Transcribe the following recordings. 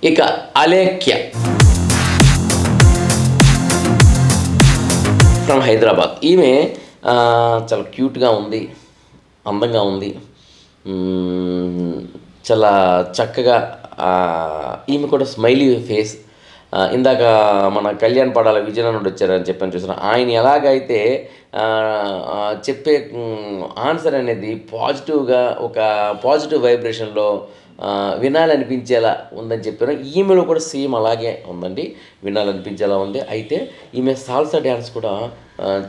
ఇక అలేఖ్య ఫ్రమ్ హైదరాబాద్. ఈమె చాలా క్యూట్గా ఉంది, అందంగా ఉంది, చాలా చక్కగా. ఈమె కూడా స్మైలీ ఫేస్. ఇందాక మన కళ్యాణ్ పడాల విజయనాథ్ వచ్చారని చెప్పని చూసిన ఆయన ఎలాగైతే చెప్పే ఆన్సర్ అనేది పాజిటివ్గా ఒక పాజిటివ్ వైబ్రేషన్లో వినాలనిపించేలా ఉందని చెప్పారు. ఈమెలో కూడా సేమ్ అలాగే ఉందండి, వినాలనిపించేలా ఉంది. అయితే ఈమె సాల్సా డ్యాన్స్ కూడా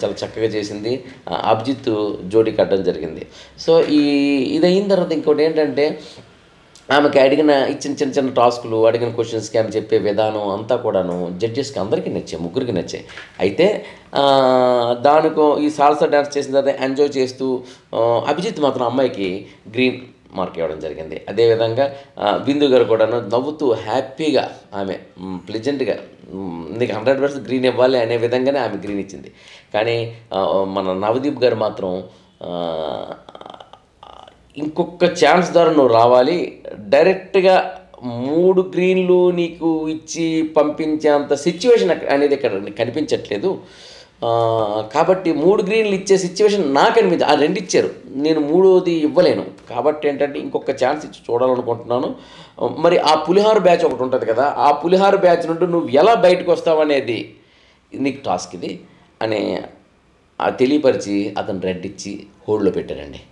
చాలా చక్కగా చేసింది. అభిజిత్ జోడీ కట్టడం జరిగింది. సో ఇది అయిన తర్వాత ఇంకోటి ఏంటంటే ఆమెకి ఇచ్చిన చిన్న చిన్న టాస్కులు, అడిగిన క్వశ్చన్స్కి ఆమె చెప్పే విధానం అంతా కూడాను జడ్జెస్కి అందరికీ నచ్చాయి, ముగ్గురికి నచ్చాయి. అయితే దానికో ఈ సాల్సా డ్యాన్స్ చేసిన తర్వాత ఎంజాయ్ చేస్తూ అభిజిత్ మాత్రం అమ్మాయికి గ్రీన్ మార్క్ ఇవ్వడం జరిగింది. అదేవిధంగా బిందు గారు కూడాను నవ్వుతూ హ్యాపీగా ఆమె ప్లెజెంట్గా నీకు 100% గ్రీన్ ఇవ్వాలి అనే విధంగానే ఆమె గ్రీన్ ఇచ్చింది. కానీ మన నవదీప్ గారు మాత్రం ఇంకొక ఛాన్స్ ద్వారా నువ్వు రావాలి, డైరెక్ట్గా 3 గ్రీన్లు నీకు ఇచ్చి పంపించేంత సిచ్యువేషన్ అనేది ఇక్కడ కనిపించట్లేదు. కాబట్టి 3 గ్రీన్లు ఇచ్చే సిచ్యువేషన్ నాకు అనిపించింది. ఆ 2 ఇచ్చారు, నేను 3వది ఇవ్వలేను. కాబట్టి ఏంటంటే ఇంకొక ఛాన్స్ ఇచ్చి చూడాలనుకుంటున్నాను. మరి ఆ పులిహార బ్యాచ్ ఒకటి ఉంటుంది కదా, ఆ పులిహార బ్యాచ్ నుండి నువ్వు ఎలా బయటకు వస్తావు అనేది నీకు టాస్క్ ఇది అని తెలియపరిచి అతను రెడ్ ఇచ్చి హోల్డ్లో పెట్టారండి.